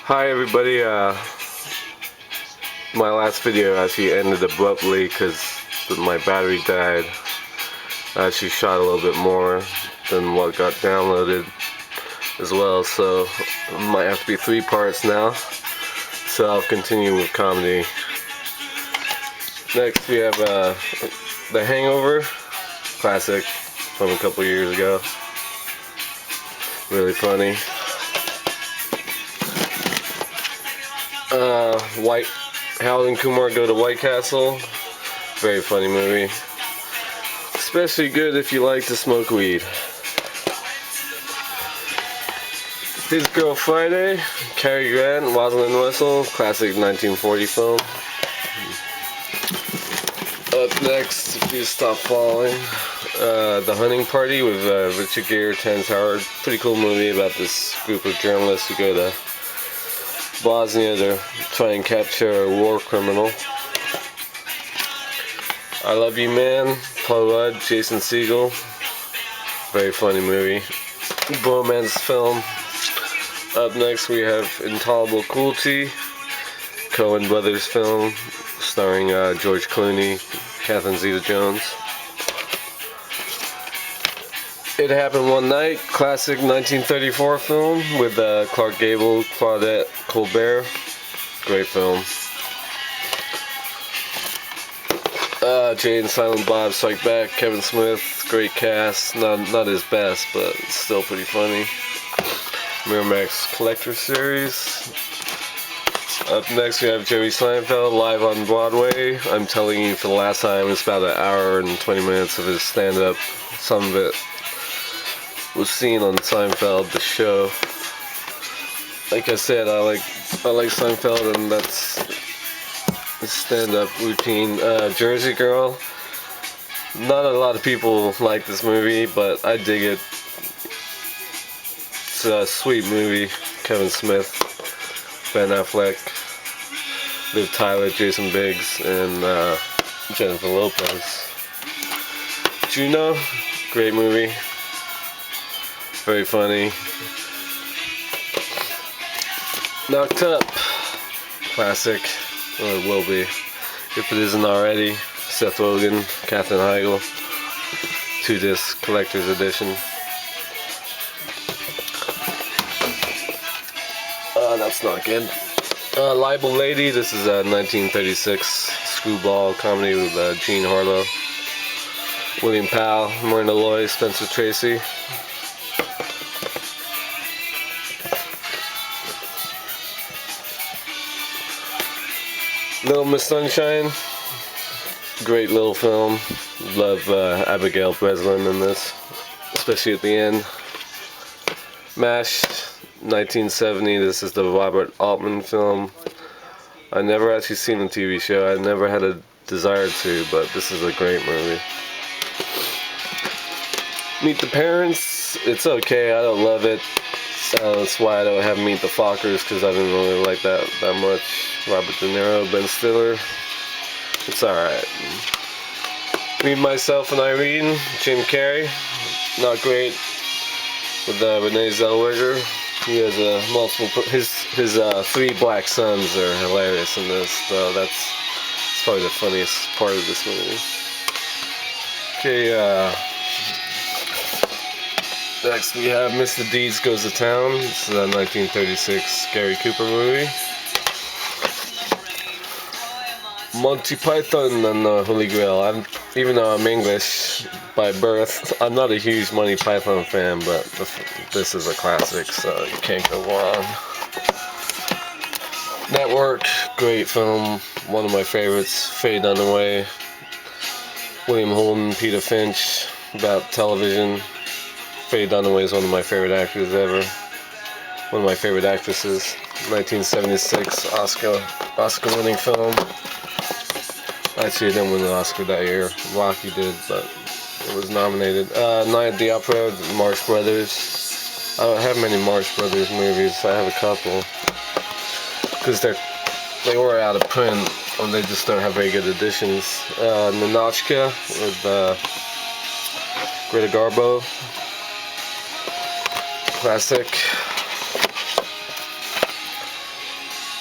Hi everybody, my last video actually ended abruptly because my battery died. I actually shot a little bit more than what got downloaded as well, so it might have to be 3 parts now. So I'll continue with comedy. Next we have The Hangover, classic from a couple years ago. Really funny. Harold and Kumar Go to White Castle. Very funny movie. Especially good if you like to smoke weed. His Girl Friday, Cary Grant, Rosalind Russell, classic 1940 film. Up next, if you stop following, The Hunting Party with Richard Gere, Terrence Howard. Pretty cool movie about this group of journalists who go to Bosnia to try and capture a war criminal. I Love You Man, Paul Rudd, Jason Segel. Very funny movie. Bromance film. Up next we have Intolerable Cruelty, Coen Brothers film starring George Clooney, Catherine Zeta-Jones. It Happened One Night, classic 1934 film with Clark Gable, Claudette Colbert. Great film. Jay and Silent Bob Strike Back, Kevin Smith, great cast. Not his best, but still pretty funny. Miramax Collector Series. Up next we have Jerry Seinfeld live on Broadway. I'm telling you for the last time, it's about an hour and 20 minutes of his stand-up. Some of it was seen on Seinfeld, the show. Like I said, I like Seinfeld, and that's his stand-up routine. Jersey Girl. Not a lot of people like this movie, but I dig it. It's a sweet movie. Kevin Smith, Ben Affleck, Liv Tyler, Jason Biggs, and Jennifer Lopez. Juno, great movie. Very funny. Knocked Up, classic, or it will be, if it isn't already. Seth Rogen, Katherine Heigl, 2-disc collector's edition. That's not good. Libel Lady, this is a 1936 screwball comedy with Jean Harlow, William Powell, Myrna Loy, Spencer Tracy. Little Miss Sunshine, great little film. Love Abigail Breslin in this, especially at the end. MASH, 1970, this is the Robert Altman film. I never actually seen the TV show. I never had a desire to, but this is a great movie. Meet the Parents, it's okay, I don't love it. That's why I don't have Meet the Fockers, because I didn't really like that much. Robert De Niro, Ben Stiller, it's alright. Me, Myself, and Irene, Jim Carrey, not great. With Renee Zellweger, he has multiple. His 3 black sons are hilarious in this, so that's probably the funniest part of this movie. Okay, next we have Mr. Deeds Goes to Town. This is a 1936 Gary Cooper movie. Monty Python and the Holy Grail. Even though I'm English by birth, I'm not a huge Monty Python fan, but this is a classic, so you can't go wrong. Network, great film, one of my favorites. Faye Dunaway, William Holden, Peter Finch, about television. Faye Dunaway is one of my favorite actors ever. One of my favorite actresses. 1976 Oscar-winning film. Actually, it didn't win the Oscar that year. Rocky did, but it was nominated. Night at the Opera, Marx Brothers. I don't have many Marx Brothers movies. I have a couple. Because they were out of print, and they just don't have very good editions. Ninotchka with Greta Garbo. Classic.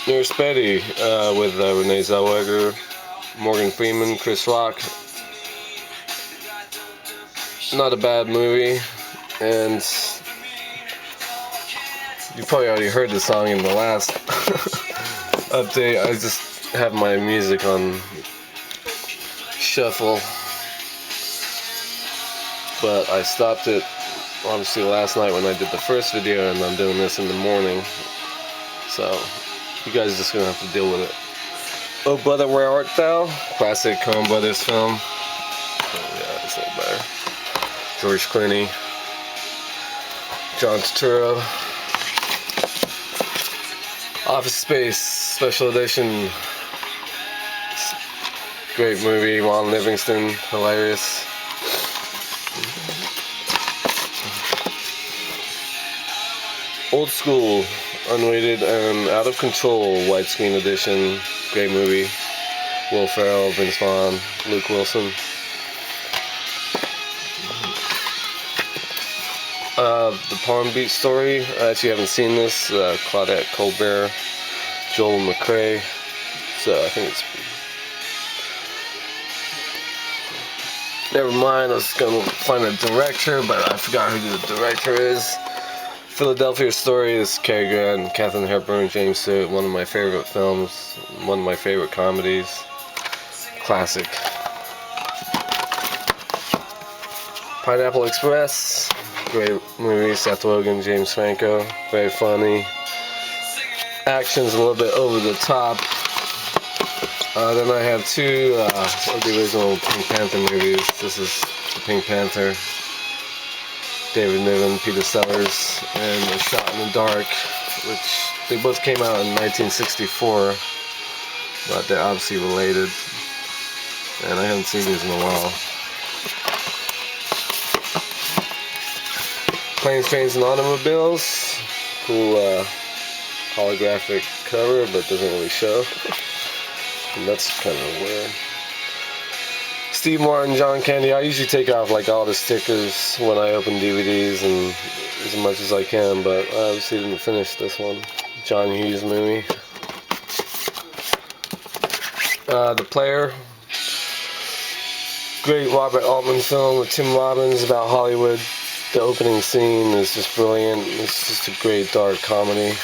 Nurse Betty with Renee Zellweger, Morgan Freeman, Chris Rock. Not a bad movie, and you probably already heard the song in the last update. I just have my music on shuffle, but I stopped it obviously last night when I did the first video, and I'm doing this in the morning, so you guys are just gonna have to deal with it. Oh Brother, Where Art Thou? Classic Coen Brothers film. Oh, yeah, it's a little better. George Clooney, John Turturro. Office Space Special Edition. Great movie. Ron Livingston, hilarious. Old School, Unrated and Out of Control, widescreen edition. Great movie. Will Ferrell, Vince Vaughn, Luke Wilson. The Palm Beach Story. I actually haven't seen this. Claudette Colbert, Joel McCrea. So I think it's. Never mind. I was gonna find a director, but I forgot who the director is. Philadelphia Story is Cary Grant, Katharine Hepburn, James Stewart. One of my favorite films. One of my favorite comedies. Classic. Pineapple Express. Great movie, Seth Rogen, James Franco, very funny. Action's a little bit over the top. Then I have two of the original Pink Panther movies. This is the Pink Panther, David Niven, Peter Sellers, and A Shot in the Dark, which they both came out in 1964, but they're obviously related, and I haven't seen these in a while. Planes, Trains, and Automobiles. Cool holographic cover, but doesn't really show. And that's kind of weird. Steve Martin, John Candy. I usually take off like all the stickers when I open DVDs and as much as I can, but I obviously didn't finish this one. John Hughes movie. The Player. Great Robert Altman film with Tim Robbins about Hollywood. The opening scene is just brilliant. It's just a great dark comedy.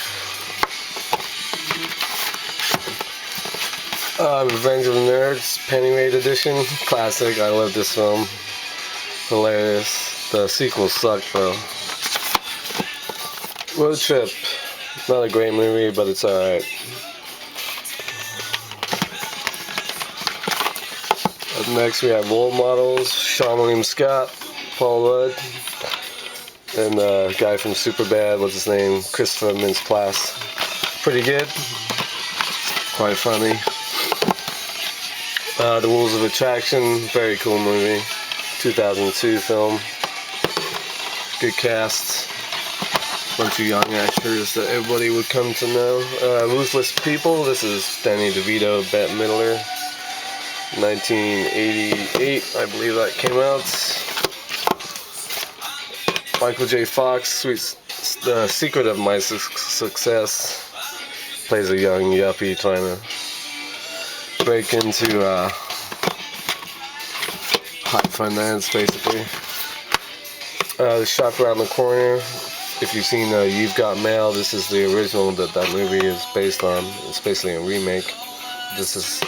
Revenge of the Nerds, Penny Raid edition, classic. I love this film. Hilarious. The sequels suck though. Road Trip, not a great movie, but it's alright. Up next we have Role Models, Sean William Scott, Paul Rudd. And the guy from Superbad, what's his name? Christopher Mintz-Plasse. Pretty good. Quite funny. The Rules of Attraction, very cool movie. 2002 film. Good cast. Bunch of young actors that everybody would come to know. Ruthless People, this is Danny DeVito, Bette Midler. 1988, I believe that came out. Michael J. Fox, The Secret of My Success, plays a young yuppie trying to break into high finance, basically. The Shop Around the Corner. If you've seen You've Got Mail, this is the original that movie is based on. It's basically a remake. This is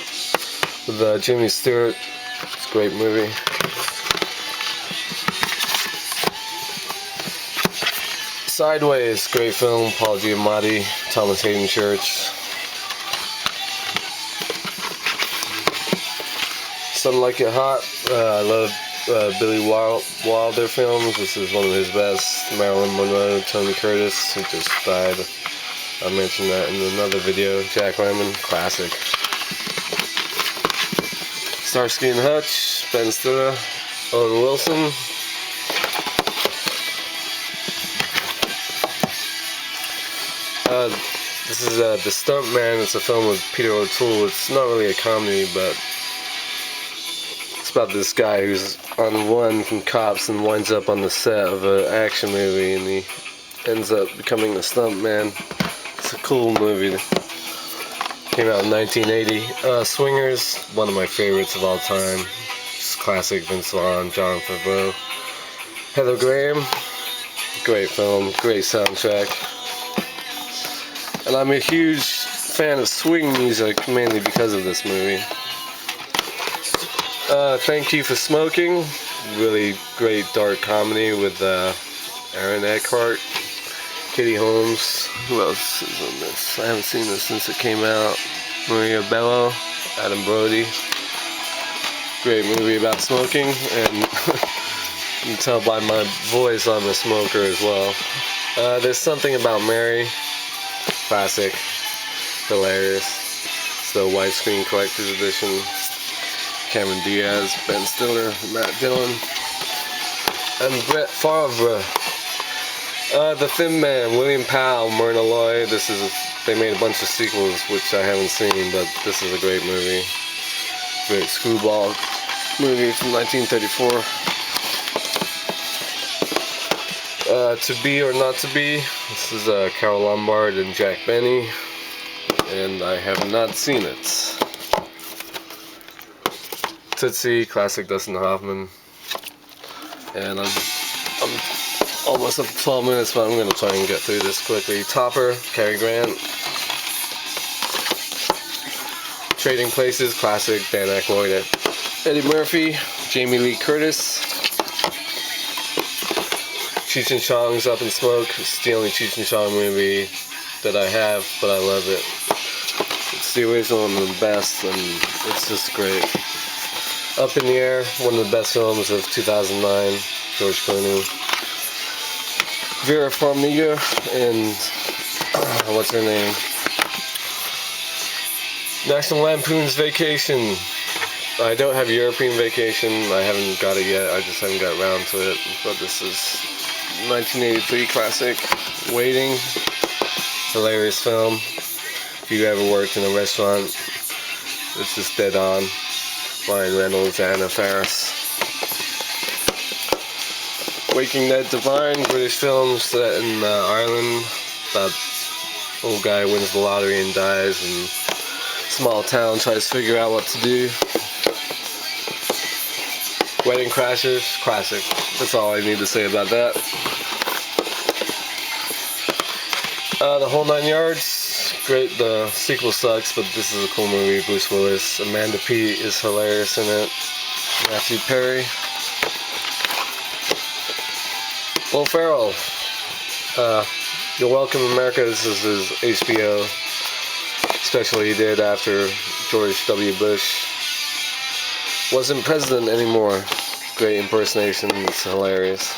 with Jimmy Stewart. It's a great movie. Sideways, great film, Paul Giamatti, Thomas Hayden Church. Some Like It Hot, I love Billy Wilder films. This is one of his best. Marilyn Monroe, Tony Curtis, who just died. I mentioned that in another video. Jack Lemmon, classic. Starsky and Hutch, Ben Stiller, Owen Wilson. This is The Stuntman. It's a film with Peter O'Toole. It's not really a comedy, but it's about this guy who's on the run from cops and winds up on the set of an action movie, and he ends up becoming a stuntman. It's a cool movie. Came out in 1980. Swingers, one of my favorites of all time. Just classic Vince Vaughn, Jon Favreau. Heather Graham, great film, great soundtrack. And I'm a huge fan of swing music, mainly because of this movie. Thank You for Smoking, really great dark comedy with Aaron Eckhart, Katie Holmes. Who else is on this? I haven't seen this since it came out. Maria Bello, Adam Brody. Great movie about smoking, and you can tell by my voice I'm a smoker as well. There's Something About Mary, classic, hilarious. It's the widescreen collector's edition. Cameron Diaz, Ben Stiller, Matt Dillon, and Brett Favre. The Thin Man, William Powell, Myrna Loy. They made a bunch of sequels which I haven't seen, but this is a great movie. Great screwball movie from 1934. To Be or Not to Be. This is Carol Lombard and Jack Benny, and I have not seen it. Tootsie, classic Dustin Hoffman. And I'm almost up to 12 minutes, but I'm going to try and get through this quickly. Topper, Cary Grant. Trading Places, classic, Dan Aykroyd, Eddie Murphy, Jamie Lee Curtis. Cheech and Chong's Up in Smoke. It's the only Cheech and Chong movie that I have, but I love it. It's the original and the best, and it's just great. Up in the Air, one of the best films of 2009, George Clooney. Vera Farmiga and what's her name? National Lampoon's Vacation. I don't have European Vacation. I haven't got it yet. I just haven't got around to it. But this is 1983 classic. Waiting. Hilarious film. If you ever worked in a restaurant, it's just dead on. Ryan Reynolds, Anna Faris. Waking Ned Divine, British film set in Ireland. About old guy wins the lottery and dies, and small town tries to figure out what to do. Wedding Crashers, classic. That's all I need to say about that. The Whole Nine Yards, great. The sequel sucks, but this is a cool movie. Bruce Willis, Amanda Peet is hilarious in it. Matthew Perry. Will Ferrell, You're Welcome America. This is his HBO special he did after George W. Bush wasn't president anymore. Great impersonation, it's hilarious.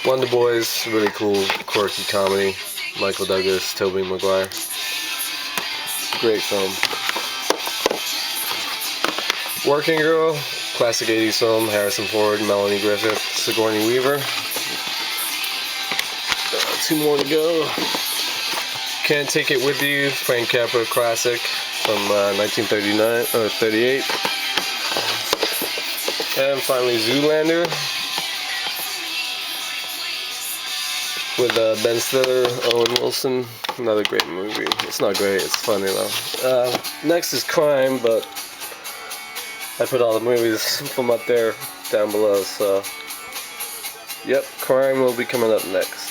Wonder Boys, really cool, quirky comedy. Michael Douglas, Tobey Maguire. Great film. Working Girl, classic 80s film. Harrison Ford, Melanie Griffith, Sigourney Weaver. 2 more to go. Can't Take It With You, Frank Capra classic from 1939 or 38. And finally Zoolander with Ben Stiller, Owen Wilson. Another great movie. It's not great, it's funny though. Next is Crime, but I put all the movies from up there down below, so yep, Crime will be coming up next.